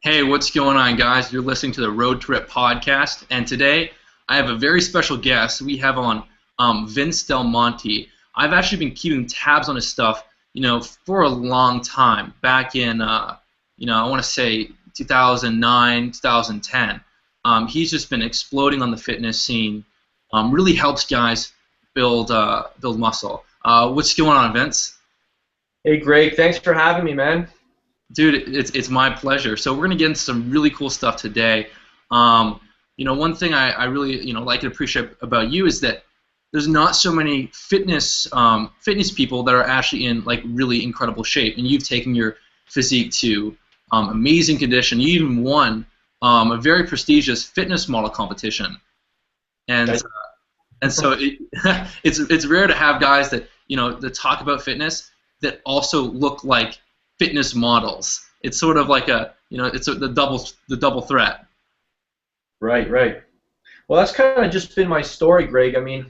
Hey, what's going on, guys? You're listening to the Road Trip Podcast, and today I have a very special guest. We have on Vince Delmonte. I've actually been keeping tabs on his stuff, for a long time. Back in, I want to say 2009, 2010. He's just been exploding on the fitness scene. Really helps guys build muscle. What's going on, Vince? Hey Greg, thanks for having me, man. Dude, it's my pleasure. So we're gonna get into some really cool stuff today. One thing I really like and appreciate about you is that there's not so many fitness people that are actually in like really incredible shape, and you've taken your physique to amazing condition. You even won a very prestigious fitness model competition, and so it's rare to have guys that that talk about fitness that also look like fitness models. It's sort of like the double threat. Right, right. Well, that's kind of just been my story, Greg. I mean,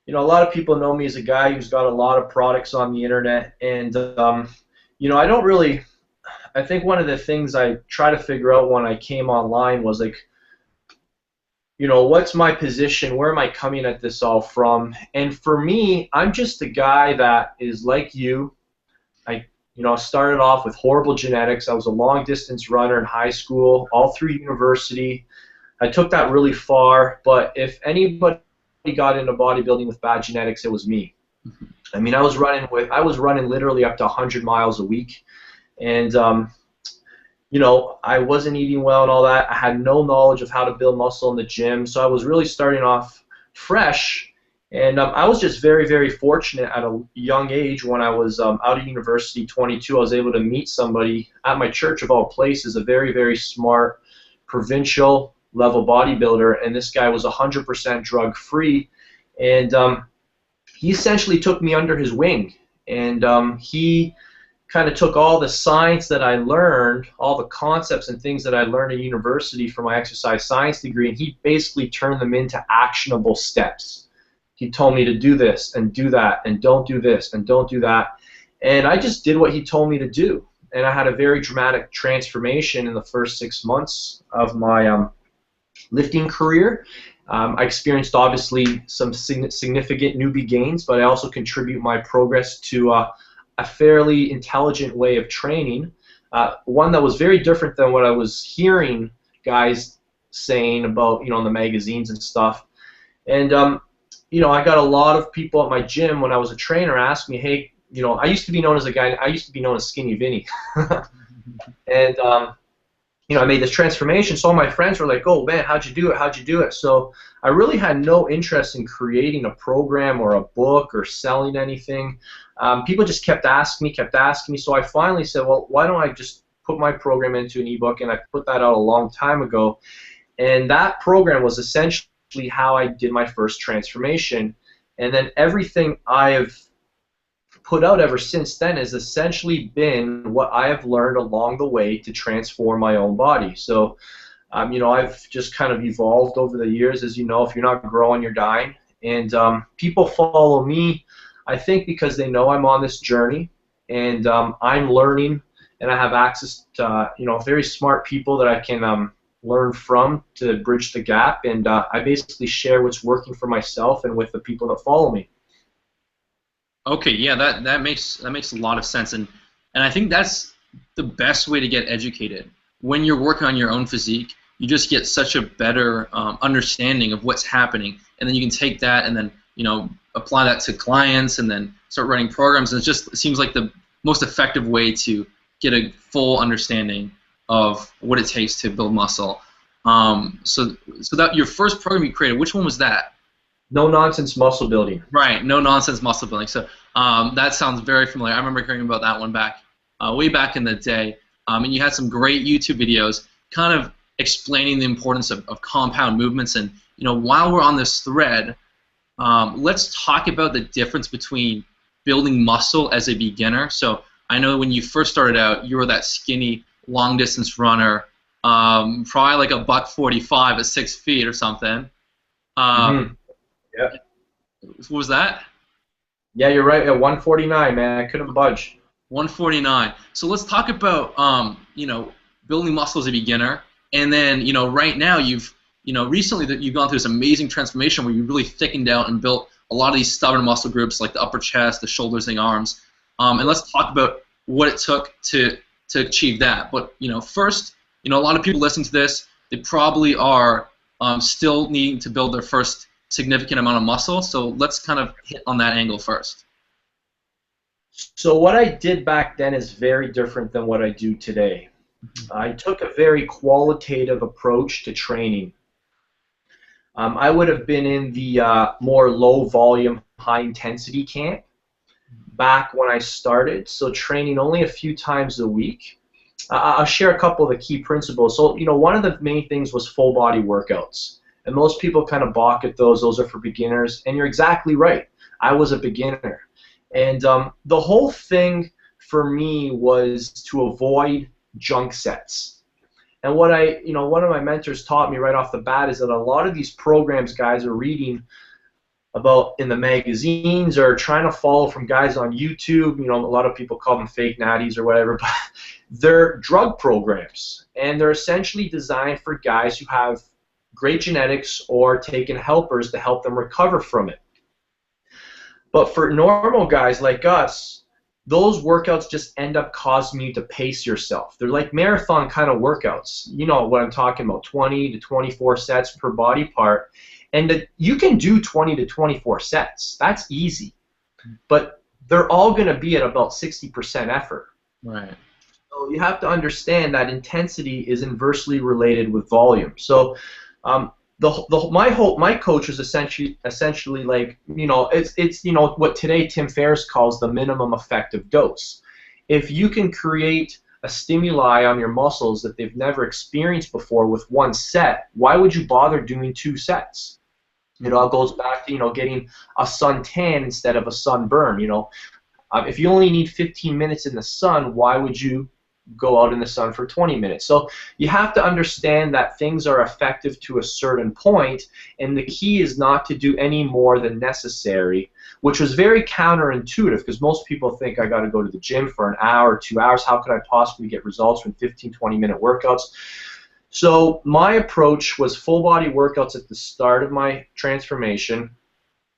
a lot of people know me as a guy who's got a lot of products on the internet, and I don't really. I think one of the things I try to figure out when I came online was like, what's my position? Where am I coming at this all from? And for me, I'm just a guy that is like you. I started off with horrible genetics. I was a long-distance runner in high school, all through university. I took that really far, but if anybody got into bodybuilding with bad genetics, it was me. I mean, I was running literally up to 100 miles a week, and I wasn't eating well and all that. I had no knowledge of how to build muscle in the gym, so I was really starting off fresh. And I was just very, very fortunate at a young age when I was out of university, 22. I was able to meet somebody at my church of all places, a very, very smart provincial level bodybuilder, and this guy was 100% drug free, and he essentially took me under his wing, and he kind of took all the science that I learned, all the concepts and things that I learned at university for my exercise science degree, and he basically turned them into actionable steps. He told me to do this and do that and don't do this and don't do that. And I just did what he told me to do. And I had a very dramatic transformation in the first 6 months of my lifting career. I experienced obviously some significant newbie gains, but I also contribute my progress to a fairly intelligent way of training, one that was very different than what I was hearing guys saying about, in the magazines and stuff. And I got a lot of people at my gym when I was a trainer ask me, hey, I used to be known as Skinny Vinny. And, I made this transformation, so all my friends were like, oh, man, how'd you do it? How'd you do it? So I really had no interest in creating a program or a book or selling anything. People just kept asking me, so I finally said, well, why don't I just put my program into an ebook, and I put that out a long time ago. And that program was essentially how I did my first transformation, and then everything I have put out ever since then has essentially been what I have learned along the way to transform my own body. So I've just kind of evolved over the years. As you know, if you're not growing, you're dying, and people follow me, I think, because they know I'm on this journey, and I'm learning, and I have access to very smart people that I can learn from to bridge the gap, and I basically share what's working for myself and with the people that follow me. Okay, yeah, that makes a lot of sense, and I think that's the best way to get educated. When you're working on your own physique, you just get such a better understanding of what's happening, and then you can take that and then apply that to clients, and then start running programs. And it seems like the most effective way to get a full understanding of what it takes to build muscle. So that your first program you created, which one was that? No nonsense muscle building. Right, no nonsense muscle building. So that sounds very familiar. I remember hearing about that one way back in the day. And you had some great YouTube videos, kind of explaining the importance of compound movements. And while we're on this thread, let's talk about the difference between building muscle as a beginner. So I know when you first started out, you were that skinny, long-distance runner, probably like a $145 at 6 feet or something. Yeah. What was that? Yeah, you're right. At 149, man, I couldn't budge. 149. So let's talk about building muscle as a beginner, and then right now recently that you've gone through this amazing transformation where you really thickened out and built a lot of these stubborn muscle groups like the upper chest, the shoulders, and the arms. And let's talk about what it took to achieve that. But first, a lot of people listening to this, they probably are still needing to build their first significant amount of muscle. So let's kind of hit on that angle first. So what I did back then is very different than what I do today. I took a very qualitative approach to training. I would have been in the more low volume, high intensity camp back when I started, so training only a few times a week. I'll share a couple of the key principles. So, one of the main things was full body workouts. And most people kind of balk at those. Those are for beginners. And you're exactly right. I was a beginner. And the whole thing for me was to avoid junk sets. And what one of my mentors taught me right off the bat is that a lot of these programs guys are reading about in the magazines or trying to follow from guys on YouTube, a lot of people call them fake natties or whatever, but they're drug programs. And they're essentially designed for guys who have great genetics or taken helpers to help them recover from it. But for normal guys like us, those workouts just end up causing you to pace yourself. They're like marathon kind of workouts. You know what I'm talking about, 20 to 24 sets per body part. And you can do 20 to 24 sets. That's easy. But they're all going to be at about 60% effort. Right. So you have to understand that intensity is inversely related with volume. So my coach was essentially like, it's what today Tim Ferriss calls the minimum effective dose. If you can create a stimuli on your muscles that they've never experienced before with one set, why would you bother doing 2 sets? It all goes back to getting a suntan instead of a sunburn. If you only need 15 minutes in the sun, why would you go out in the sun for 20 minutes? So you have to understand that things are effective to a certain point, and the key is not to do any more than necessary, which was very counterintuitive because most people think I got to go to the gym for an hour or 2 hours. How could I possibly get results from 15, 20-minute workouts? So my approach was full body workouts at the start of my transformation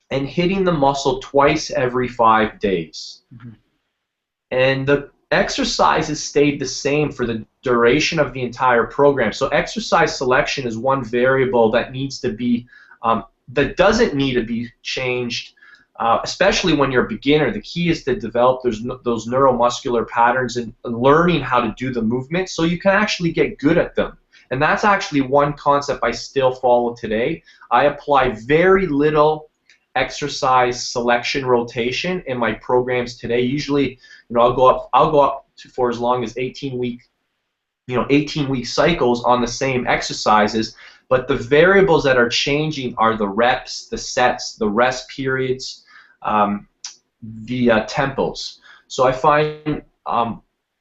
and hitting the muscle twice every 5 days. Mm-hmm. And the exercises stayed the same for the duration of the entire program. So exercise selection is one variable that needs to be, that doesn't need to be changed, especially when you're a beginner. The key is to develop those neuromuscular patterns and learning how to do the movement so you can actually get good at them. And that's actually one concept I still follow today. I apply very little exercise selection rotation in my programs today. Usually, I'll go up for as long as 18-week cycles on the same exercises. But the variables that are changing are the reps, the sets, the rest periods, the tempos. So I find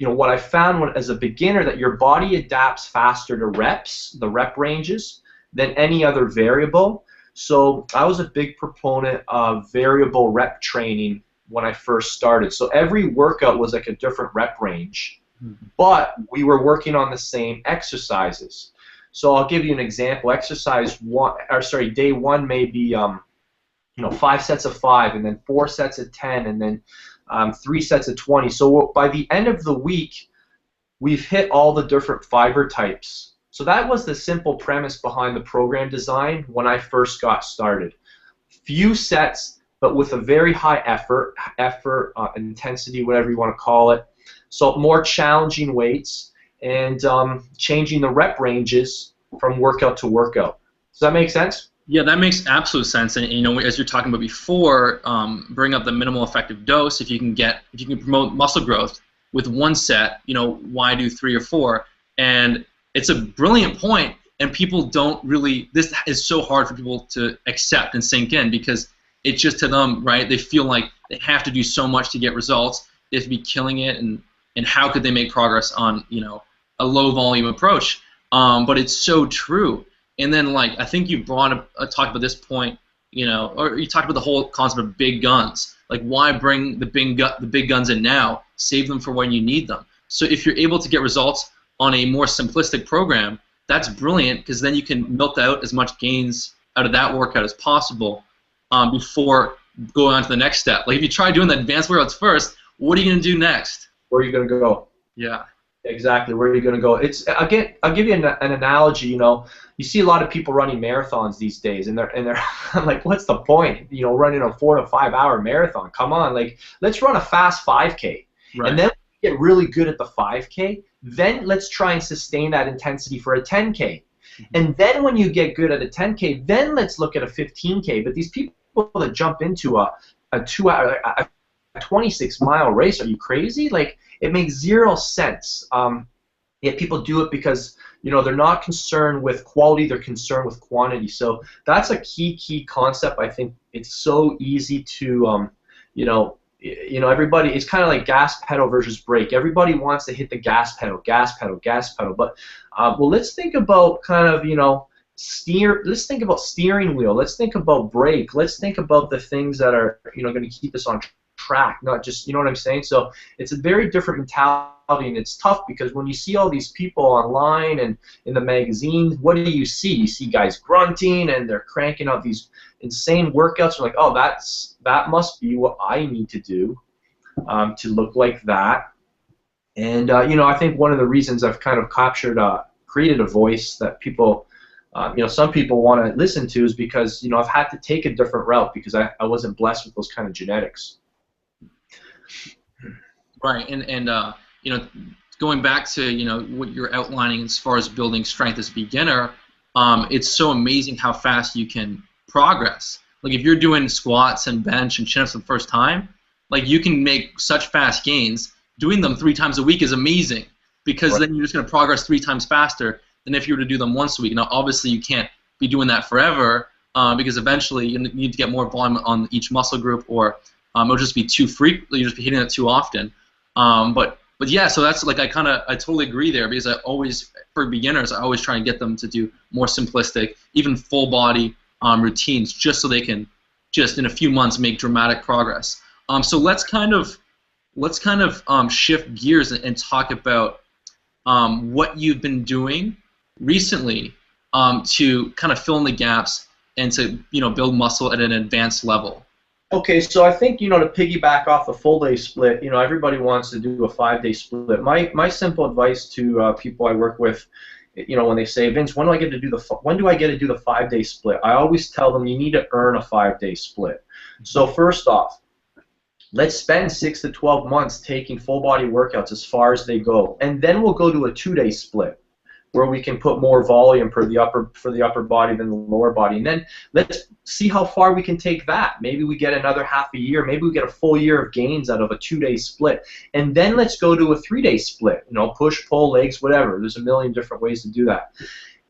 what I found as a beginner, that your body adapts faster to reps, the rep ranges, than any other variable. So I was a big proponent of variable rep training when I first started. So every workout was like a different rep range, but we were working on the same exercises. So I'll give you an example. Day one may be 5 sets of 5, and then 4 sets of 10, and then 3 sets of 20. So by the end of the week, we've hit all the different fiber types. So that was the simple premise behind the program design when I first got started. Few sets, but with a very high effort, intensity, whatever you want to call it. So more challenging weights and changing the rep ranges from workout to workout. Does that make sense? Yeah, that makes absolute sense. And as you're talking about before, bring up the minimal effective dose. If you can promote muscle growth with 1 set, why do 3 or 4? And it's a brilliant point, and people don't really. This is so hard for people to accept and sink in because it's just to them, right? They feel like they have to do so much to get results. They have to be killing it, and how could they make progress on a low volume approach? But it's so true. And then, I think you talked about this point, or you talked about the whole concept of big guns. Like, why bring the big guns in now? Save them for when you need them. So if you're able to get results on a more simplistic program, that's brilliant because then you can milk out as much gains out of that workout as possible before going on to the next step. Like if you try doing the advanced workouts first, what are you going to do next? Where are you going to go? Yeah. Exactly. Where are you going to go? Again, I'll give you an analogy. You see a lot of people running marathons these days, and they're I'm like, what's the point? Running a 4 to 5 hour marathon. Come on, like let's run a fast 5K, Right. and then get really good at the 5K. Then let's try and sustain that intensity for a 10K, and then when you get good at a 10K, then let's look at a 15K. But these people that jump into a 2 hour, a 26-mile race, are you crazy? Like it makes zero sense. Yet people do it because they're not concerned with quality; they're concerned with quantity. So that's a key concept. I think it's so easy to everybody. It's kind of like gas pedal versus brake. Everybody wants to hit the gas pedal. But well, let's think about kind of Let's think about steering wheel. Let's think about brake. Let's think about the things that are going to keep us on track, not just, what I'm saying? So it's a very different mentality, and it's tough because when you see all these people online and in the magazines, what do you see? You see guys grunting and they're cranking out these insane workouts. You're like, oh, that must be what I need to do to look like that. And I think one of the reasons I've kind of created a voice that people some people want to listen to is because I've had to take a different route because I wasn't blessed with those kind of genetics. Right, and going back to what you're outlining as far as building strength as a beginner, it's so amazing how fast you can progress. Like if you're doing squats and bench and chin-ups for the first time, like you can make such fast gains. Doing them 3 times a week is amazing because Right. then you're just going to progress 3 times faster than if you were to do them once a week. Now, obviously, you can't be doing that forever because eventually you need to get more volume on each muscle group, or it'll just be too frequently. You'll just be hitting it too often. But yeah, so that's like I totally agree there because for beginners, I always try and get them to do more simplistic, even full body routines, just so they can just in a few months make dramatic progress. So let's kind of shift gears and talk about what you've been doing recently to kind of fill in the gaps and to build muscle at an advanced level. Okay, so I think, to piggyback off the full day split, everybody wants to do a 5-day split. My simple advice to people I work with, when they say, Vince, when do I get to do the 5-day split? I always tell them you need to earn a 5-day split. So first off, let's spend 6 to 12 months taking full body workouts as far as they go, and then we'll go to a 2-day split, where we can put more volume for the upper body than the lower body, and then let's see how far we can take that. Maybe we get another half a year, maybe we get a full year of gains out of a 2-day split, and then let's go to a 3-day split. Push, pull, legs, whatever. There's a million different ways to do that,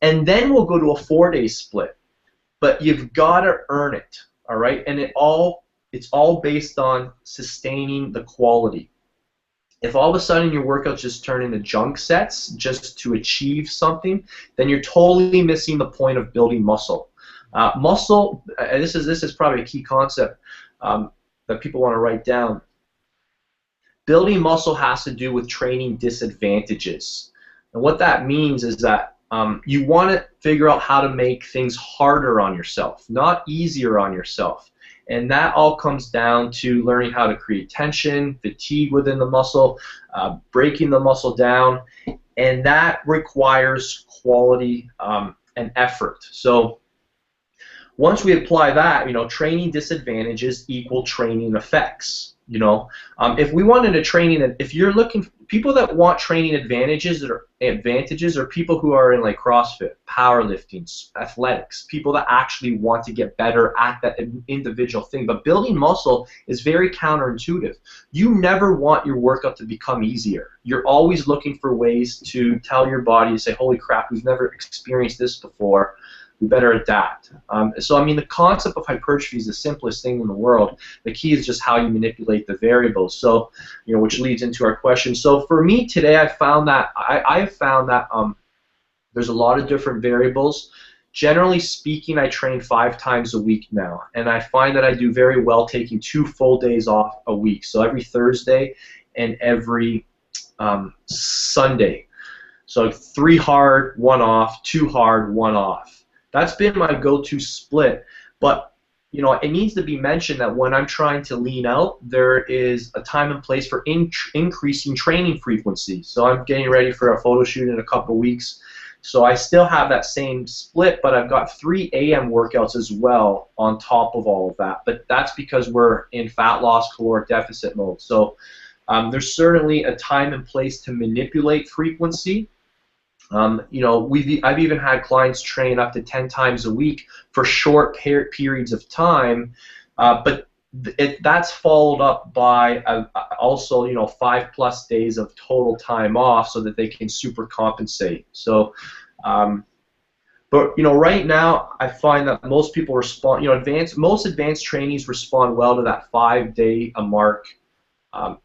and then we'll go to a 4-day split. But you've got to earn it, all right? And it's all based on sustaining the quality. If all of a sudden your workouts just turn into junk sets just to achieve something, then you're totally missing the point of building muscle. This is probably a key concept that people want to write down. Building muscle has to do with training disadvantages. And what that means is that you want to figure out how to make things harder on yourself, not easier on yourself. And that all comes down to learning how to create tension, fatigue within the muscle, breaking the muscle down, and that requires quality and effort. So once we apply that, training disadvantages equal training effects. If we wanted a training, if you're looking, people that want training advantages are people who are in like CrossFit, powerlifting, athletics, people that actually want to get better at that individual thing. But building muscle is very counterintuitive. You never want your workout to become easier. You're always looking for ways to tell your body to say, holy crap, we've never experienced this before. We better adapt. So I mean, the concept of hypertrophy is the simplest thing in the world. The key is just how you manipulate the variables. So, which leads into our question. So for me today, I found that there's a lot of different variables. Generally speaking, I train 5 times a week now, and I find that I do very well taking 2 full days off a week. So every Thursday and every Sunday. So 3 hard, 1 off, 2 hard, 1 off. That's been my go-to split. But it needs to be mentioned that when I'm trying to lean out, there is a time and place for increasing training frequency. So I'm getting ready for a photo shoot in a couple of weeks. So I still have that same split, but I've got 3 AM workouts as well on top of all of that. But that's because we're in fat loss caloric deficit mode. So there's certainly a time and place to manipulate frequency. I've even had clients train up to 10 times a week for short periods of time, but that's followed up by also 5+ days of total time off so that they can super compensate. So, but right now I find that most people respond. Most advanced trainees respond well to that 5-day mark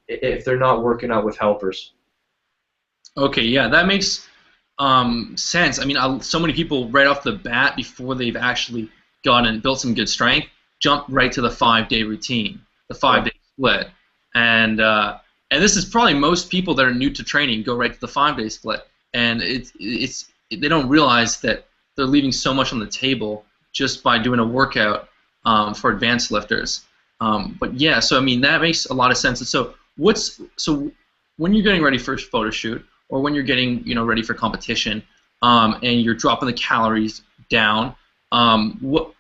if they're not working out with helpers. Okay, yeah, that makes sense. I mean, so many people right off the bat, before they've actually gone and built some good strength, jump right to the 5-day routine, the 5-day split, and this is probably most people that are new to training go right to the 5-day split, and they don't realize that they're leaving so much on the table just by doing a workout for advanced lifters. But yeah, so I mean that makes a lot of sense. And so when you're getting ready for a photo shoot, or when you're getting ready for competition, and you're dropping the calories down, what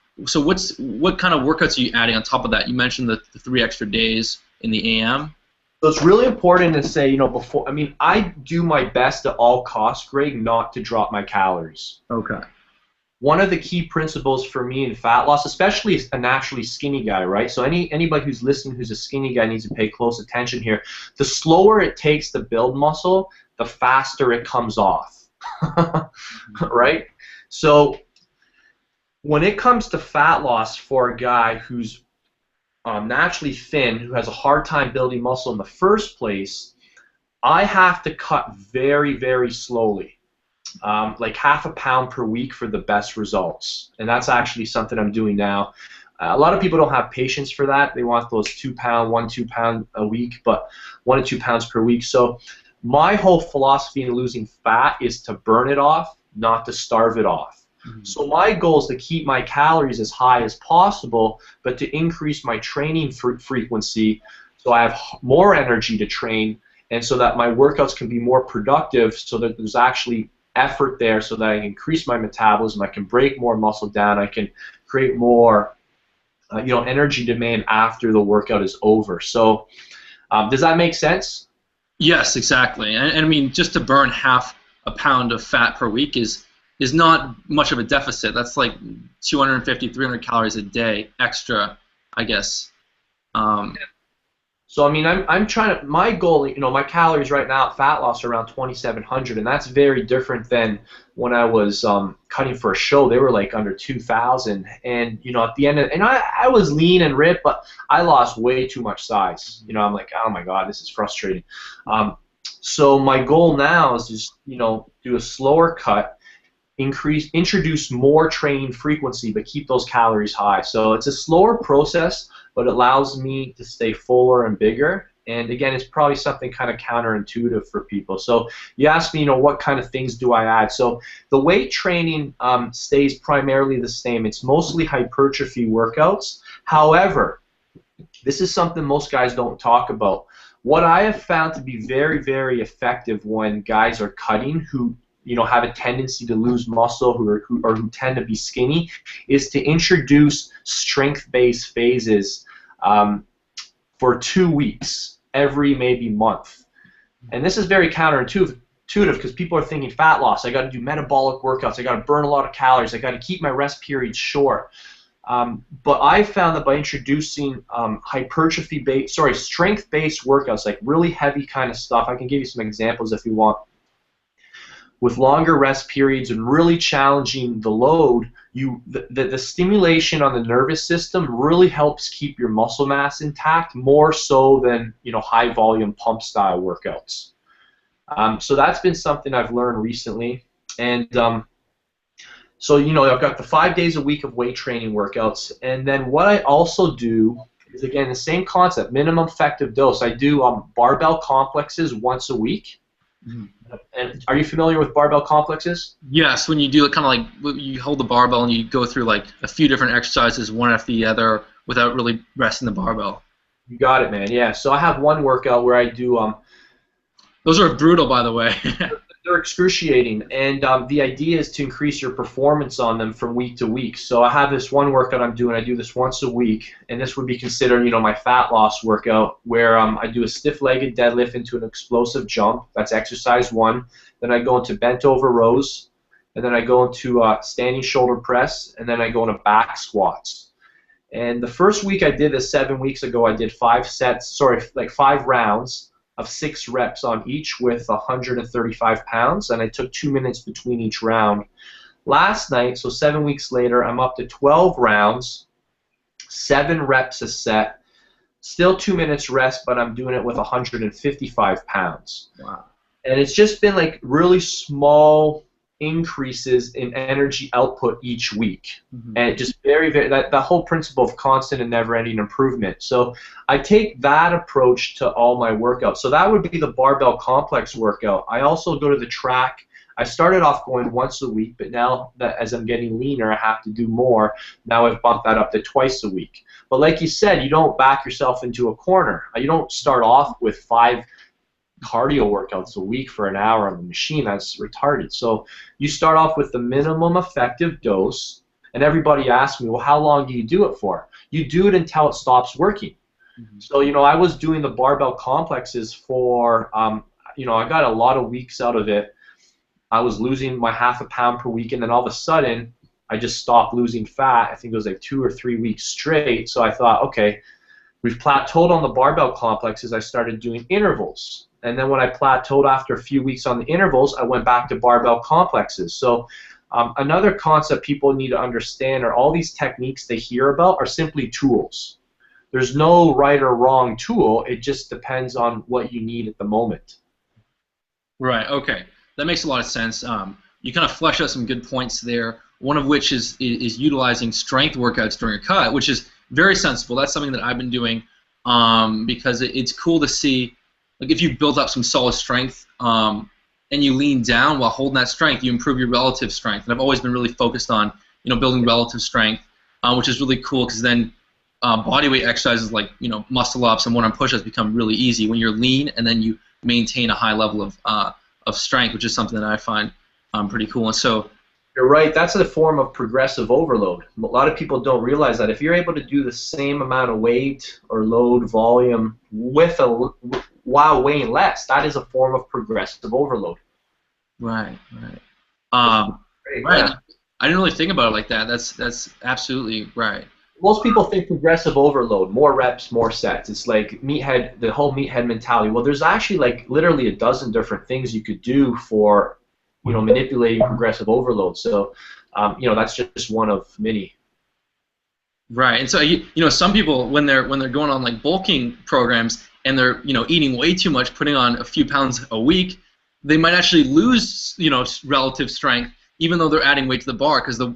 kind of workouts are you adding on top of that? You mentioned the 3 extra days in the AM. So it's really important to say, before. I mean, I do my best at all costs, Greg, not to drop my calories. Okay. One of the key principles for me in fat loss, especially a naturally skinny guy, right? So anybody who's listening who's a skinny guy needs to pay close attention here. The slower it takes to build muscle, the faster it comes off, right? So when it comes to fat loss for a guy who's naturally thin, who has a hard time building muscle in the first place, I have to cut very, very slowly, like 1/2 pound per week for the best results. And that's actually something I'm doing now. A lot of people don't have patience for that. They want those 2 pound, 1-2 pound a week, but 1 to 2 pounds per week. So my whole philosophy in losing fat is to burn it off, not to starve it off. Mm-hmm. So my goal is to keep my calories as high as possible, but to increase my training frequency so I have more energy to train, and so that my workouts can be more productive, so that there's actually effort there, so that I can increase my metabolism, I can break more muscle down, I can create more energy demand after the workout is over. So does that make sense? Yes, exactly. And I mean, just to burn 1/2 pound of fat per week is not much of a deficit. That's like 250, 300 calories a day extra, I guess. So I mean, I'm trying to. My goal, my calories right now at fat loss are around 2,700, and that's very different than when I was cutting for a show. They were like under 2,000, and at the end of, and I was lean and ripped, but I lost way too much size. I'm like, oh my god, this is frustrating. So my goal now is just do a slower cut, introduce more training frequency, but keep those calories high. So it's a slower process, but it allows me to stay fuller and bigger. And again, it's probably something kind of counterintuitive for people. So you asked me, what kind of things do I add? So the weight training stays primarily the same. It's mostly hypertrophy workouts. However, this is something most guys don't talk about. What I have found to be very, very effective when guys are cutting who have a tendency to lose muscle, who tend to be skinny, is to introduce strength-based phases for 2 weeks, every maybe month. And this is very counterintuitive because people are thinking fat loss, I got to do metabolic workouts, I got to burn a lot of calories, I got to keep my rest periods short. But I found that by introducing strength-based workouts, like really heavy kind of stuff, I can give you some examples if you want, with longer rest periods and really challenging the load, the stimulation on the nervous system really helps keep your muscle mass intact, more so than high volume pump style workouts. So that's been something I've learned recently, and so I've got the 5 days a week of weight training workouts, and then what I also do is, again, the same concept, minimum effective dose. I do barbell complexes once a week. Mm-hmm. And are you familiar with barbell complexes? Yes, when you do it, kind of like you hold the barbell and you go through like a few different exercises, one after the other, without really resting the barbell. You got it, man. Yeah. So I have one workout where I do Those are brutal, by the way. they're excruciating, and the idea is to increase your performance on them from week to week. So I have this one workout I'm doing. I do this once a week, and this would be considered, my fat loss workout, where I do a stiff-legged deadlift into an explosive jump. That's exercise 1. Then I go into bent over rows, and then I go into standing shoulder press, and then I go into back squats. And the first week I did this 7 weeks ago, I did 5 rounds of 6 reps on each with 135 pounds, and I took 2 minutes between each round. Last night, so 7 weeks later, I'm up to 12 rounds, 7 reps a set, still 2 minutes rest, but I'm doing it with 155 pounds. Wow. And it's just been like really small increases in energy output each week, and it just that whole principle of constant and never-ending improvement. So I take that approach to all my workouts. So that would be the barbell complex workout. I also go to the track. I started off going once a week, but now that as I'm getting leaner, I have to do more. Now I've bumped that up to twice a week. But like you said, you don't back yourself into a corner. You don't start off with 5 cardio workouts a week for an hour on the machine. That's retarded. So you start off with the minimum effective dose, and everybody asks me, well, how long do you do it for? You do it until it stops working. So, I was doing the barbell complexes for, I got a lot of weeks out of it. I was losing my half a pound per week, and then all of a sudden, I just stopped losing fat. I think it was like 2 or 3 weeks straight. So I thought, okay, we've plateaued on the barbell complexes. I started doing intervals. And then when I plateaued after a few weeks on the intervals, I went back to barbell complexes. So another concept people need to understand are all these techniques they hear about are simply tools. There's no right or wrong tool. It just depends on what you need at the moment. Right, okay. That makes a lot of sense. You kind of flesh out some good points there, one of which is utilizing strength workouts during a cut, which is very sensible. That's something that I've been doing because it's cool to see. Like if you build up some solid strength and you lean down while holding that strength, you improve your relative strength. And I've always been really focused on building relative strength, which is really cool because then body weight exercises like muscle ups and one-arm push-ups become really easy when you're lean and then you maintain a high level of strength, which is something that I find pretty cool. And so you're right. That's a form of progressive overload. A lot of people don't realize that if you're able to do the same amount of weight or load volume while weighing less, that is a form of progressive overload. Right. Right. Yeah. I didn't really think about it like that. That's absolutely right. Most people think progressive overload, more reps, more sets. It's like the whole meathead mentality. Well, there's actually like literally a dozen different things you could do for manipulating progressive overload. So that's just one of many. Right, and so some people when they're going on like bulking programs and they're eating way too much, putting on a few pounds a week, they might actually lose relative strength even though they're adding weight to the bar because the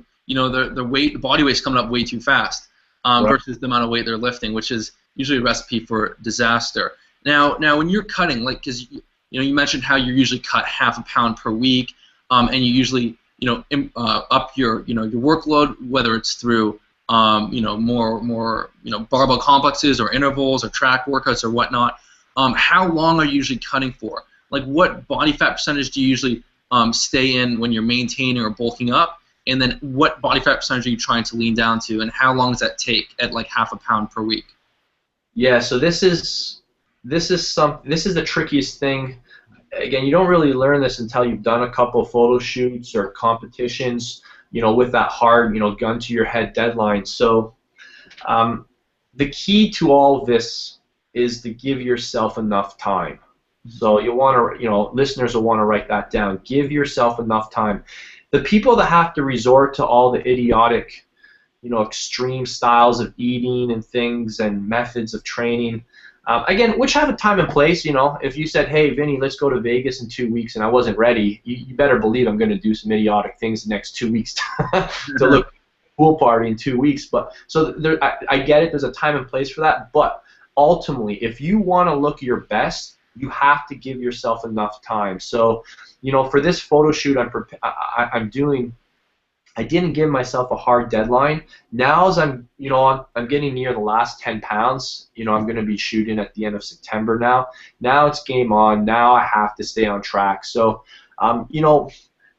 body weight's coming up way too fast versus the amount of weight they're lifting, which is usually a recipe for disaster. Now when you're cutting, like because you mentioned how you usually cut half a pound per week, and you usually up your your workload, whether it's through more barbell complexes or intervals or track workouts or whatnot. How long are you usually cutting for? Like what body fat percentage do you usually stay in when you're maintaining or bulking up? And then what body fat percentage are you trying to lean down to? And how long does that take at like half a pound per week? Yeah, so this is the trickiest thing. Again, you don't really learn this until you've done a couple of photo shoots or competitions, with that hard, gun to your head deadline. So the key to all of this is to give yourself enough time. So you want to, listeners will want to write that down. Give yourself enough time. The people that have to resort to all the idiotic, extreme styles of eating and things and methods of training, again, which have a time and place. If you said, hey, Vinny, let's go to Vegas in 2 weeks, and I wasn't ready, you better believe I'm going to do some idiotic things the next 2 weeks to look at a pool party in 2 weeks. But so I get it. There's a time and place for that. But ultimately, if you want to look your best, you have to give yourself enough time. So, for this photo shoot I'm doing, I didn't give myself a hard deadline. Now, as I'm getting near the last 10 pounds, I'm going to be shooting at the end of September now. Now it's game on. Now I have to stay on track. So,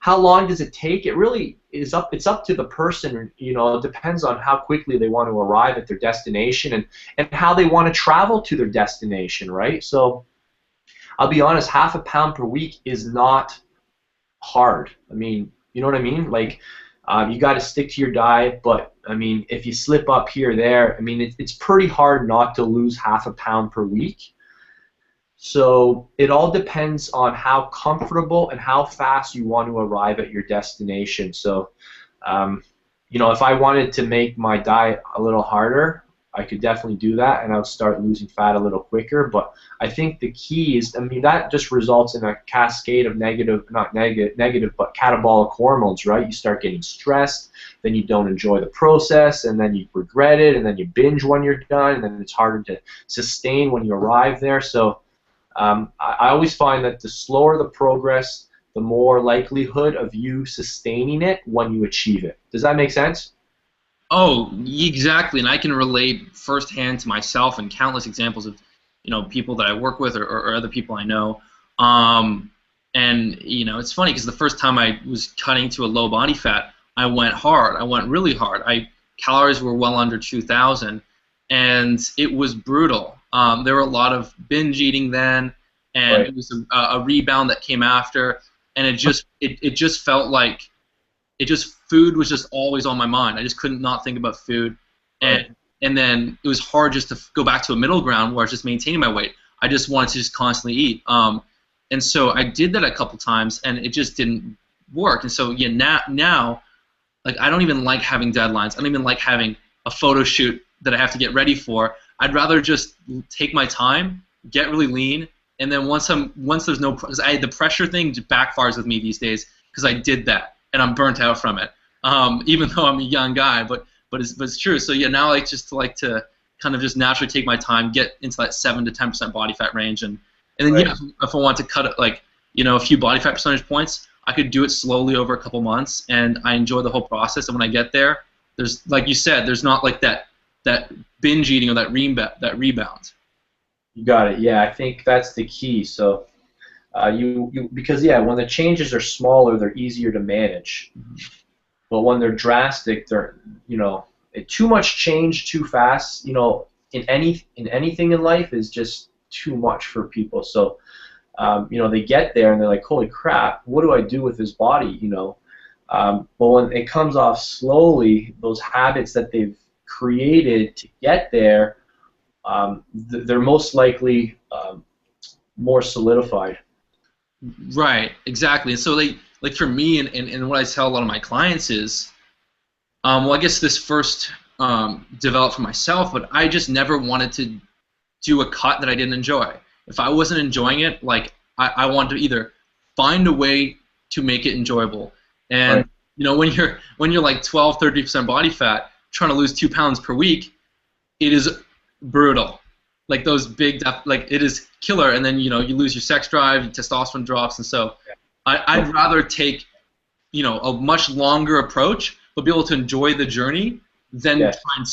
how long does it take? It really is it's up to the person. It depends on how quickly they want to arrive at their destination and how they want to travel to their destination, right? So, I'll be honest, half a pound per week is not hard. I mean, you know what I mean? Like, you got to stick to your diet, but I mean, if you slip up here or there, I mean, it's pretty hard not to lose half a pound per week. So it all depends on how comfortable and how fast you want to arrive at your destination. So, if I wanted to make my diet a little harder, I could definitely do that, and I would start losing fat a little quicker. But I think the key is, I mean, that just results in a cascade of not negative, but catabolic hormones, right? You start getting stressed, then you don't enjoy the process, and then you regret it, and then you binge when you're done, and then it's harder to sustain when you arrive there. So I always find that the slower the progress, the more likelihood of you sustaining it when you achieve it. Does that make sense? Oh, exactly, and I can relate firsthand to myself and countless examples of, people that I work with or other people I know. And it's funny because the first time I was cutting to a low body fat, I went hard. I went really hard. Calories were well under 2,000, and it was brutal. There were a lot of binge eating then, and Right. it was a rebound that came after, and it just felt like food was just always on my mind. I just couldn't not think about food, Right. and then it was hard just to go back to a middle ground where I was just maintaining my weight. I just wanted to just constantly eat, and so I did that a couple times, and it just didn't work. And so now, like, I don't even like having deadlines. I don't even like having a photo shoot that I have to get ready for. I'd rather just take my time, get really lean, and then once there's no, because the pressure thing backfires with me these days because I did that and I'm burnt out from it. Even though I'm a young guy, but it's true. So yeah, now I just like to kind of just naturally take my time, get into that 7 to 10% body fat range, and then Right. yeah, if I want to cut it like a few body fat percentage points, I could do it slowly over a couple months, and I enjoy the whole process. And when I get there, there's, like you said, there's not like that binge eating or that rebound. You got it. Yeah, I think that's the key. So because when the changes are smaller, they're easier to manage. But when they're drastic, too much change too fast. In anything in life is just too much for people. So they get there and they're like, holy crap, what do I do with this body? But when it comes off slowly, those habits that they've created to get there, they're most likely more solidified. Right, exactly. And so like for me and what I tell a lot of my clients is, well, I guess this first developed for myself, but I just never wanted to do a cut that I didn't enjoy. If I wasn't enjoying it, like I wanted to either find a way to make it enjoyable. And Right. When you're like 12-13% body fat, trying to lose 2 pounds per week, it is brutal. Like those like it is killer. And then you lose your sex drive, your testosterone drops, and so I'd rather take a much longer approach, but be able to enjoy the journey than Yeah. try and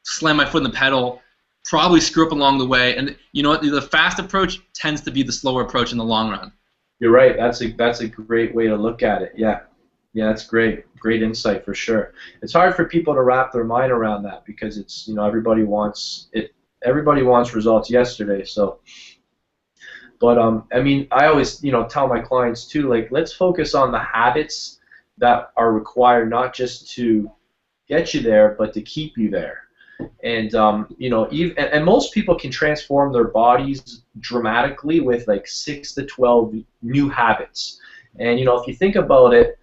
slam my foot in the pedal, probably screw up along the way. And you know what? The fast approach tends to be the slower approach in the long run. You're right. That's a great way to look at it. Yeah. Yeah, that's great. Great insight for sure. It's hard for people to wrap their mind around that because it's everybody wants it. Everybody wants results yesterday. So, but I mean, I always tell my clients too, like, let's focus on the habits that are required not just to get you there, but to keep you there. And and most people can transform their bodies dramatically with like 6 to 12 new habits. And if you think about it,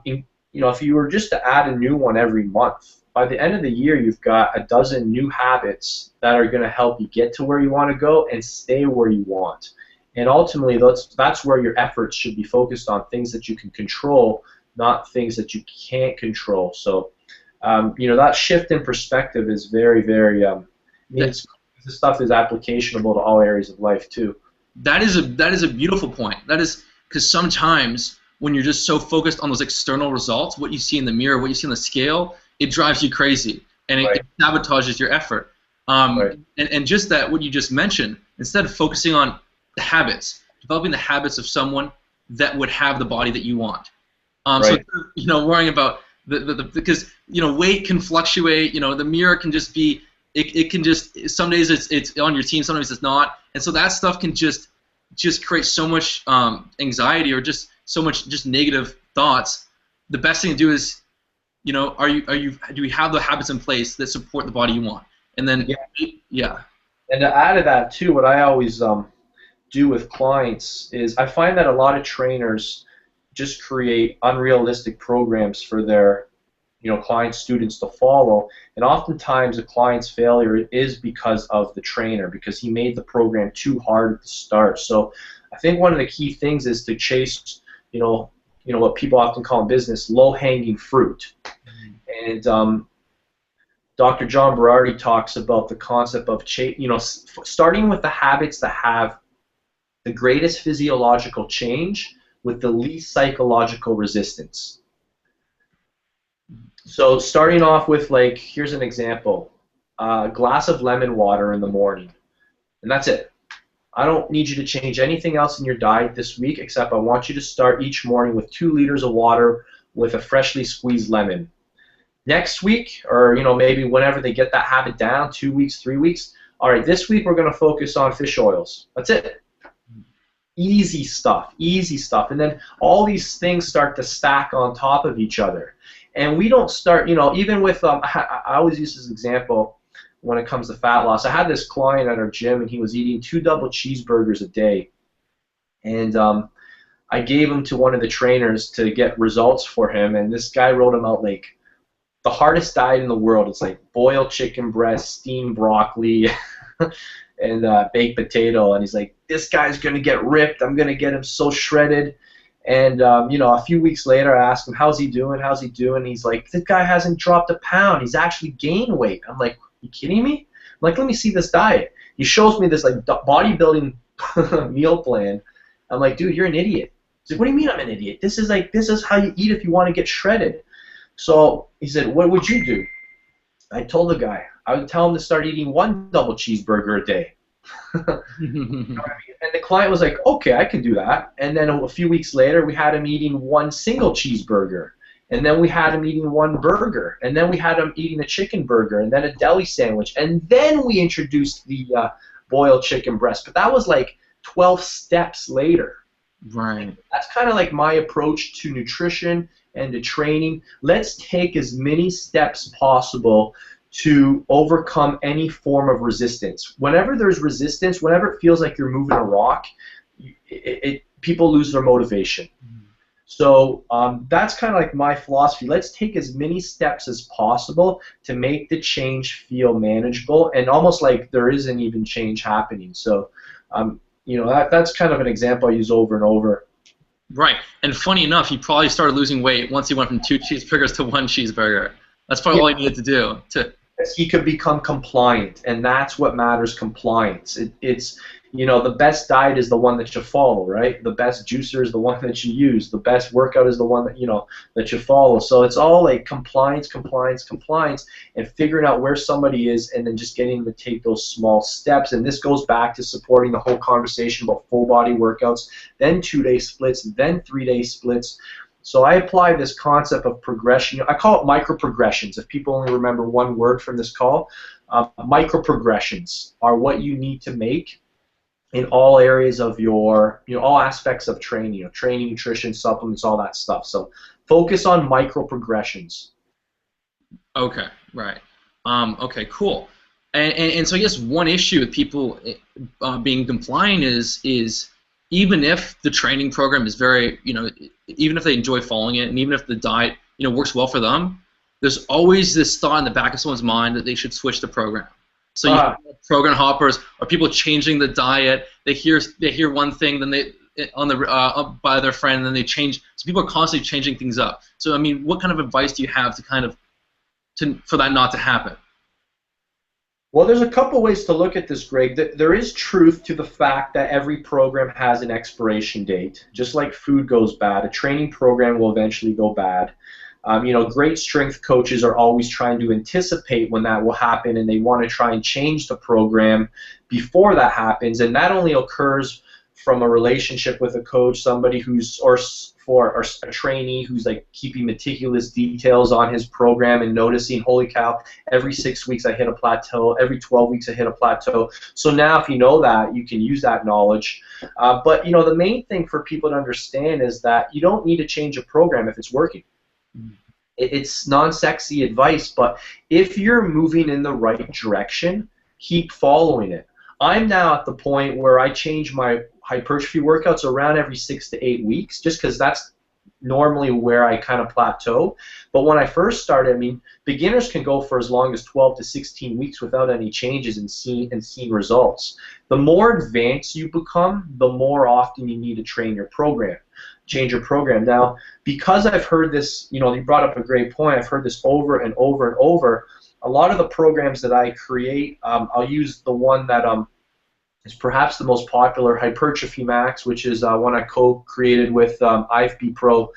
if you were just to add a new one every month, by the end of the year, you've got a dozen new habits that are going to help you get to where you want to go and stay where you want. And ultimately, that's where your efforts should be focused on, things that you can control, not things that you can't control. So, that shift in perspective is very, very. That, This stuff is applicationable to all areas of life too. That is a beautiful point. That is because sometimes when you're just so focused on those external results, what you see in the mirror, what you see on the scale, it drives you crazy and Right. it sabotages your effort. Right. And just that, what you just mentioned, instead of focusing on the habits, developing the habits of someone that would have the body that you want. So Right. worrying about because weight can fluctuate. The mirror can just be it can just some days it's on your team, sometimes it's not, and so that stuff can just create so much anxiety or just so much just negative thoughts. The best thing to do is do we have the habits in place that support the body you want, and then Yeah. yeah. And to add to that too, what I always do with clients is I find that a lot of trainers just create unrealistic programs for their client students to follow, and oftentimes a client's failure is because of the trainer, because he made the program too hard at the start. So I think one of the key things is to chase what people often call in business low-hanging fruit. And Dr. John Berardi talks about the concept of starting with the habits that have the greatest physiological change with the least psychological resistance. So starting off with, like, here's an example, a glass of lemon water in the morning, and that's it. I don't need you to change anything else in your diet this week, except I want you to start each morning with 2 liters of water with a freshly squeezed lemon. Next week, or maybe whenever they get that habit down, 2 weeks, 3 weeks, all right, this week we're going to focus on fish oils. That's it. Easy stuff, easy stuff. And then all these things start to stack on top of each other. And we don't start, even with, I always use this example when it comes to fat loss. I had this client at our gym, and he was eating 2 double cheeseburgers a day. And I gave him to one of the trainers to get results for him, and this guy wrote him out like the hardest diet in the world. It's like boiled chicken breast, steamed broccoli, and baked potato. And he's like, this guy's going to get ripped. I'm going to get him so shredded. And, a few weeks later, I asked him, how's he doing? How's he doing? He's like, this guy hasn't dropped a pound. He's actually gained weight. I'm like, you kidding me? I'm like, let me see this diet. He shows me this like bodybuilding meal plan. I'm like, dude, you're an idiot. He's like, what do you mean I'm an idiot? This is how you eat if you want to get shredded. So he said, what would you do? I told the guy, I would tell him to start eating 1 double cheeseburger a day. You know what I mean? And the client was like, okay, I can do that. And then a few weeks later, we had him eating 1 single cheeseburger. And then we had him eating 1 burger. And then we had him eating a chicken burger and then a deli sandwich. And then we introduced the boiled chicken breast. But that was like 12 steps later. Right. That's kind of like my approach to nutrition and to training. Let's take as many steps possible to overcome any form of resistance. Whenever there's resistance, whenever it feels like you're moving a rock, people lose their motivation. So that's kind of like my philosophy. Let's take as many steps as possible to make the change feel manageable and almost like there isn't even change happening. So that's kind of an example I use over and over. Right. And funny enough, he probably started losing weight once he went from 2 cheeseburgers to 1 cheeseburger. That's probably all he needed to do. He could become compliant, and that's what matters, compliance. It's the best diet is the one that you follow, right? The best juicer is the one that you use. The best workout is the one that you follow. So it's all like compliance, compliance, compliance, and figuring out where somebody is and then just getting them to take those small steps. And this goes back to supporting the whole conversation about full body workouts, then 2-day splits, then 3-day splits. So I apply this concept of progression. I call it micro-progressions. If people only remember one word from this call, micro-progressions are what you need to make in all areas of your, all aspects of training, training, nutrition, supplements, all that stuff. So focus on micro-progressions. Okay, right. Okay, cool. And so I guess one issue with people being compliant is even if the training program is very, even if they enjoy following it, and even if the diet, works well for them, there's always this thought in the back of someone's mind that they should switch the program. So you have program hoppers, or people changing the diet. They hear one thing, then they by their friend, and then they change. So people are constantly changing things up. So I mean, what kind of advice do you have to for that not to happen? Well, there's a couple ways to look at this, Greg. There is truth to the fact that every program has an expiration date. Just like food goes bad, a training program will eventually go bad. Great strength coaches are always trying to anticipate when that will happen, and they want to try and change the program before that happens. And that only occurs from a relationship with a coach, somebody who's or a trainee who's like keeping meticulous details on his program and noticing, holy cow, every 6 weeks I hit a plateau, every 12 weeks I hit a plateau. So now if you know that, you can use that knowledge. But the main thing for people to understand is that you don't need to change a program if it's working. It's non-sexy advice, but if you're moving in the right direction, keep following it. I'm now at the point where I change my hypertrophy workouts around every 6 to 8 weeks, just because that's normally where I kind of plateau. But when I first started, I mean, beginners can go for as long as 12 to 16 weeks without any changes and seeing results. The more advanced you become, the more often you need to change your program. Now, because I've heard this, you brought up a great point. I've heard this over and over and over. A lot of the programs that I create, I'll use the one that is perhaps the most popular, Hypertrophy Max, which is one I co-created with IFB Pro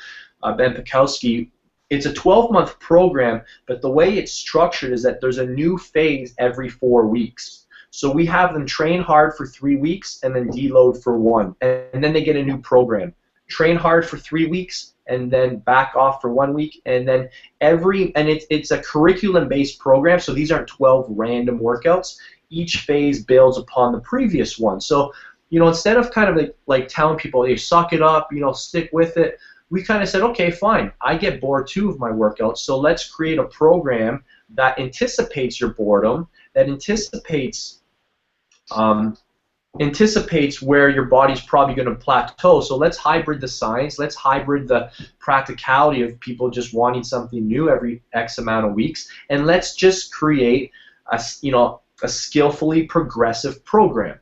Ben Pikowski. It's a 12-month program, but the way it's structured is that there's a new phase every 4 weeks. So we have them train hard for 3 weeks and then deload for 1, and then they get a new program. Train hard for 3 weeks and then back off for 1 week, and then it's a curriculum-based program, so these aren't 12 random workouts. Each phase builds upon the previous one. So, instead of kind of like telling people, hey, suck it up, stick with it, we kind of said, okay, fine, I get bored too of my workouts, so let's create a program that anticipates your boredom, that anticipates where your body's probably going to plateau. So let's hybrid the science, let's hybrid the practicality of people just wanting something new every X amount of weeks, and let's just create a skillfully progressive program.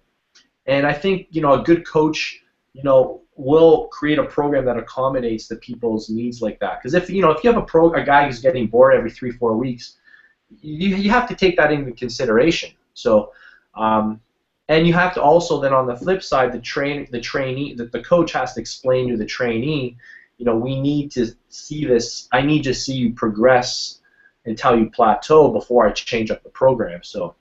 And I think a good coach will create a program that accommodates the people's needs like that. Because if you have a guy who's getting bored every 3-4 weeks, you have to take that into consideration. So and you have to also then on the flip side, the coach has to explain to the trainee, we need to see this. I need to see you progress until you plateau before I change up the program. So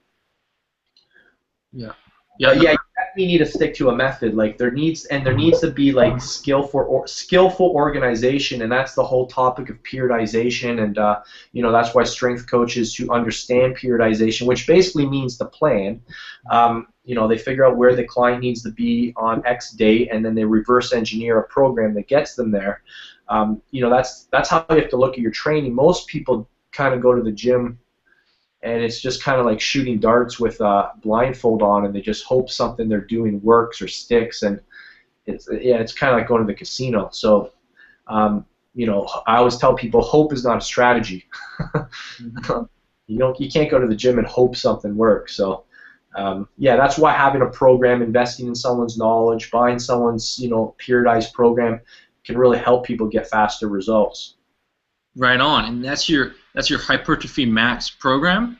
yeah, you definitely need to stick to a method. Like there needs to be like skillful organization, and that's the whole topic of periodization. And that's why strength coaches who understand periodization, which basically means the plan. They figure out where the client needs to be on X date, and then they reverse engineer a program that gets them there. That's how you have to look at your training. Most people kind of go to the gym, and it's just kind of like shooting darts with a blindfold on, and they just hope something they're doing works or sticks, and it's kind of like going to the casino. So, I always tell people hope is not a strategy. You can't go to the gym and hope something works. So, that's why having a program, investing in someone's knowledge, buying someone's periodized program can really help people get faster results. Right on, and that's your Hypertrophy Max program?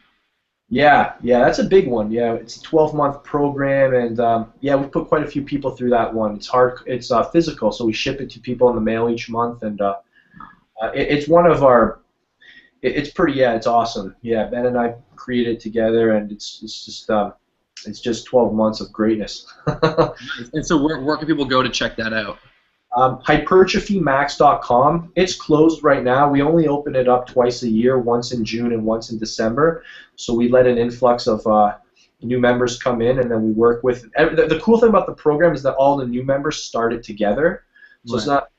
Yeah, that's a big one. Yeah, it's a 12-month program, and we've put quite a few people through that one. It's hard. It's physical, so we ship it to people in the mail each month, and it's one of our. It's pretty. Yeah, it's awesome. Yeah, Ben and I created it together, and it's just 12 months of greatness. And so, where can people go to check that out? Hypertrophymax.com. It's closed right now. We only open it up twice a year, once in June and once in December. So we let an influx of new members come in, and then we work with. The cool thing about the program is that all the new members start it together. So It's not,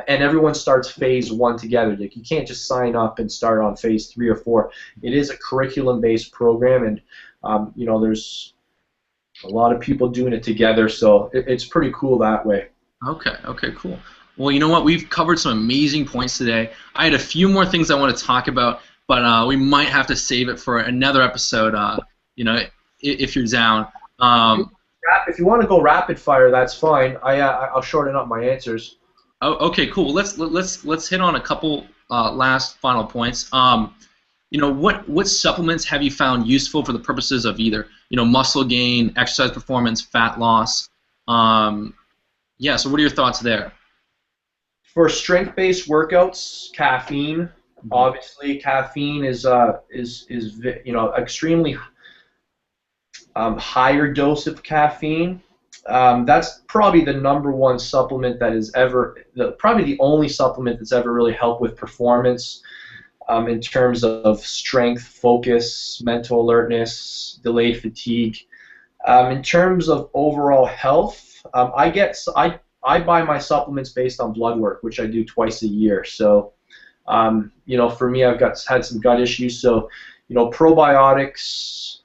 and everyone starts phase 1 together. Like you can't just sign up and start on phase 3 or 4. It is a curriculum-based program, and there's a lot of people doing it together. So it's pretty cool that way. Okay, cool. Well, you know what? We've covered some amazing points today. I had a few more things I want to talk about, but we might have to save it for another episode. If you're down. If you want to go rapid fire, that's fine. I'll shorten up my answers. Oh, okay, cool. Let's hit on a couple last final points. what supplements have you found useful for the purposes of either muscle gain, exercise performance, fat loss? Yeah. So what are your thoughts there? For strength-based workouts, caffeine. Mhm. Obviously, caffeine is extremely higher dose of caffeine. That's probably the number one supplement that is probably the only supplement that's ever really helped with performance in terms of strength, focus, mental alertness, delayed fatigue. In terms of overall health, I buy my supplements based on blood work, which I do twice a year. So for me, I've had some gut issues, so probiotics,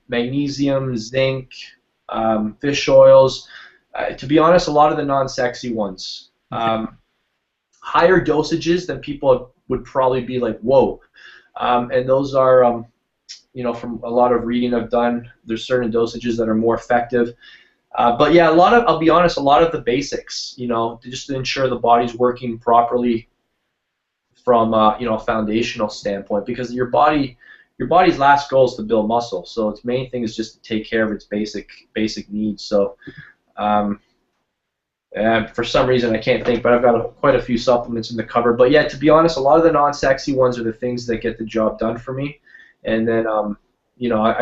magnesium, zinc, fish oils. To be honest, a lot of the non-sexy ones. Higher dosages than people would probably be like, whoa. And those are, from a lot of reading I've done, there's certain dosages that are more effective. But yeah, I'll be honest, a lot of the basics, just to ensure the body's working properly from a foundational standpoint, because your body's last goal is to build muscle, so its main thing is just to take care of its basic needs. So and for some reason I can't think, but I've got quite a few supplements in the cupboard. But yeah, to be honest, a lot of the non-sexy ones are the things that get the job done for me. And then I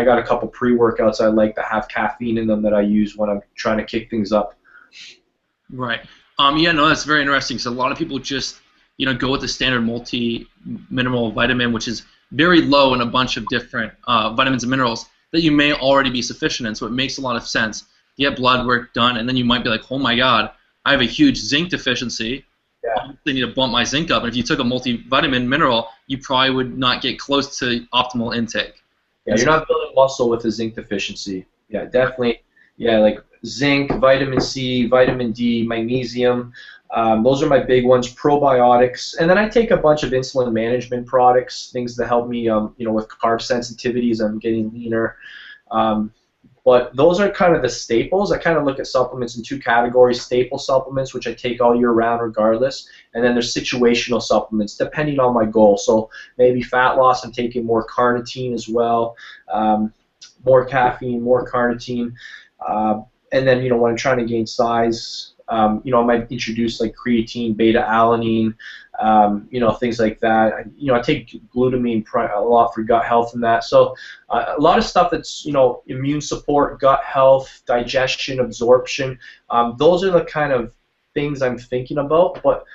got a couple pre-workouts I like that have caffeine in them that I use when I'm trying to kick things up. Right. Yeah, no, that's very interesting. So a lot of people just, go with the standard multi-mineral vitamin, which is very low in a bunch of different vitamins and minerals that you may already be sufficient in. So it makes a lot of sense. You get blood work done, and then you might be like, oh my God, I have a huge zinc deficiency. Yeah. I need to bump my zinc up. And if you took a multivitamin mineral, you probably would not get close to optimal intake. Yeah, you're not building muscle with a zinc deficiency. Yeah, definitely. Yeah, like zinc, vitamin C, vitamin D, magnesium. Those are my big ones. Probiotics, and then I take a bunch of insulin management products, things that help me, with carb sensitivity as I'm getting leaner. But those are kind of the staples. I kind of look at supplements in two categories: staple supplements, which I take all year round regardless, and then there's situational supplements, depending on my goal. So maybe fat loss, I'm taking more carnitine as well, more caffeine, more carnitine. And then, when I'm trying to gain size, I might introduce like creatine, beta-alanine, things like that. I take glutamine a lot for gut health and that. So a lot of stuff that's, immune support, gut health, digestion, absorption. Those are the kind of things I'm thinking about. But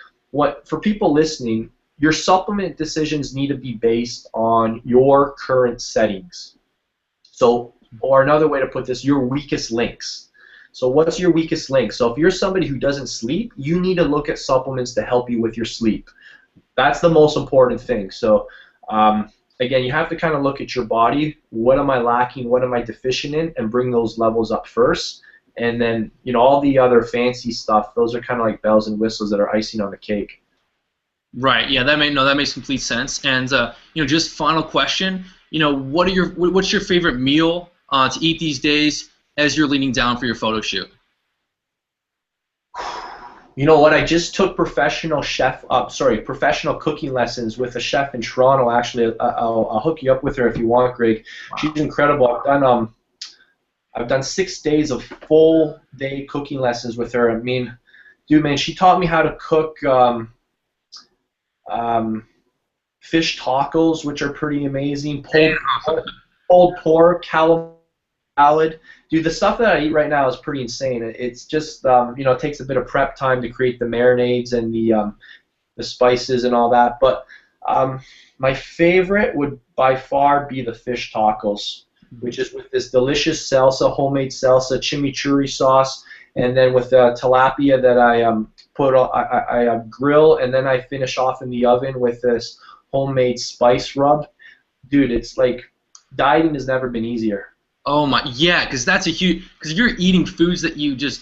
for people listening, your supplement decisions need to be based on your current settings. So, or another way to put this, your weakest links. So what's your weakest link? So if you're somebody who doesn't sleep, you need to look at supplements to help you with your sleep. That's the most important thing. So again, you have to kind of look at your body. What am I lacking? What am I deficient in? And bring those levels up first. And then, all the other fancy stuff, those are kind of like bells and whistles that are icing on the cake. Right. Yeah. That makes complete sense. And just final question. What's your favorite meal to eat these days as you're leaning down for your photo shoot? You know what? I just took professional cooking lessons with a chef in Toronto. Actually, I'll hook you up with her if you want, Greg. Wow. She's incredible. I've done 6 days of full day cooking lessons with her. I mean, dude, man, she taught me how to cook fish tacos, which are pretty amazing. Pulled pork, calamari salad. Dude, the stuff that I eat right now is pretty insane. It's just, it takes a bit of prep time to create the marinades and the spices and all that. But my favorite would by far be the fish tacos, which is with this delicious salsa, homemade salsa, chimichurri sauce, and then with the tilapia that I grill, and then I finish off in the oven with this homemade spice rub. Dude, it's like dieting has never been easier. Oh my, yeah, because because if you're eating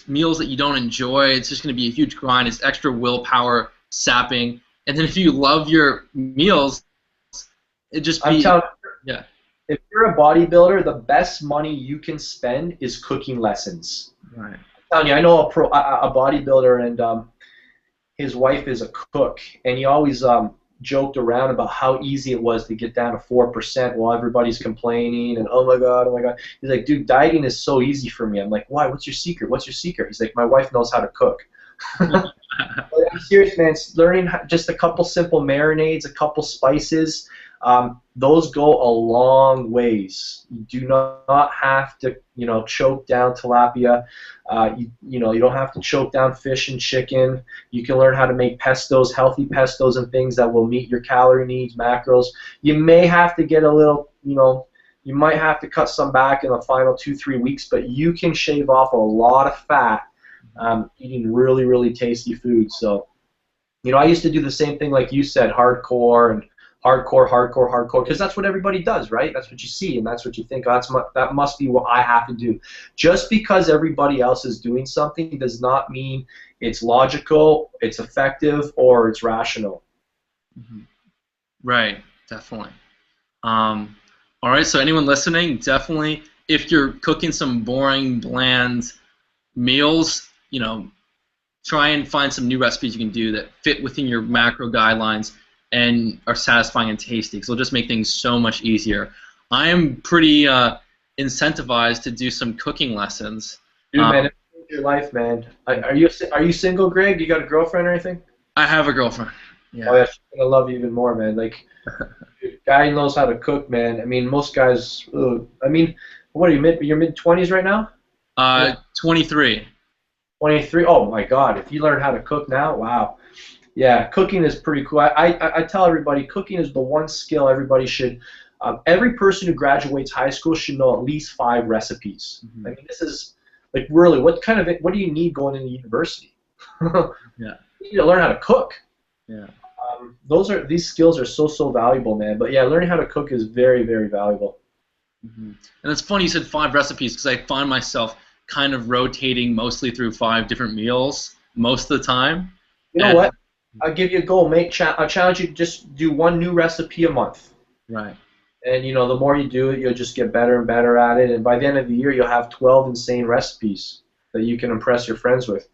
meals that you don't enjoy, it's just going to be a huge grind. It's extra willpower sapping. And then if you love your meals, I'm telling you, yeah. If you're a bodybuilder, the best money you can spend is cooking lessons. Right. I'm telling you, I know a bodybuilder, and his wife is a cook, and he always joked around about how easy it was to get down to 4% while everybody's complaining and oh my god, oh my god. He's like, dude, dieting is so easy for me. I'm like, why? What's your secret? What's your secret? He's like, my wife knows how to cook. I'm serious, man. Learning just a couple simple marinades, a couple spices, those go a long ways. You do not have to, choke down tilapia. You don't have to choke down fish and chicken. You can learn how to make pestos, healthy pestos, and things that will meet your calorie needs, macros. You may have to get a little, you might have to cut some back in the final 2-3 weeks, but you can shave off a lot of fat eating really, really tasty food. So, I used to do the same thing like you said, hardcore and hardcore, because that's what everybody does, right? That's what you see, and that's what you think, oh, that must be what I have to do. Just because everybody else is doing something does not mean it's logical, it's effective, or it's rational. Mm-hmm. Right, definitely. All right, so anyone listening, definitely, if you're cooking some boring, bland meals, try and find some new recipes you can do that fit within your macro guidelines and are satisfying and tasty, because it'll just make things so much easier. I am pretty incentivized to do some cooking lessons. Dude, man, it's your life, man. Are you single, Greg? You got a girlfriend or anything? I have a girlfriend. Yeah. Oh yeah, she's gonna love you even more, man. Like, guy knows how to cook, man. I mean, most guys. What are you You're mid-20s right now? 23. 23. Oh my God! If you learn how to cook now, wow. Yeah, cooking is pretty cool. I tell everybody, cooking is the one skill everybody should. Every person who graduates high school should know at least 5 recipes. Mm-hmm. I mean, this is like really what do you need going into university? Yeah. You need to learn how to cook. Yeah. These skills are so valuable, man. But yeah, learning how to cook is very, very valuable. Mm-hmm. And it's funny you said 5 recipes, because I find myself kind of rotating mostly through 5 different meals most of the time. You know what? I'll give you a goal, mate. I'll challenge you to just do 1 new recipe a month. Right. And the more you do it, you'll just get better and better at it. And by the end of the year, you'll have 12 insane recipes that you can impress your friends with.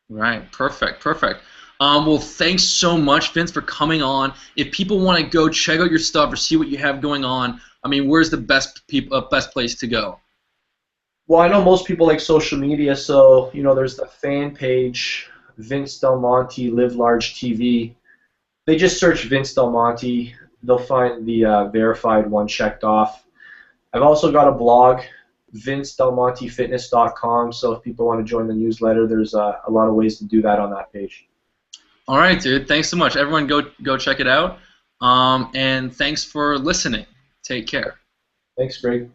Right. Perfect. Well, thanks so much, Vince, for coming on. If people want to go check out your stuff or see what you have going on, I mean, where's the best place to go? Well, I know most people like social media, so there's the fan page, Vince Delmonte, Live Large TV. They just search Vince Delmonte. They'll find the verified one checked off. I've also got a blog, vincedelmontefitness.com, so if people want to join the newsletter, there's a lot of ways to do that on that page. All right, dude. Thanks so much. Everyone go check it out. And thanks for listening. Take care. Thanks, Greg.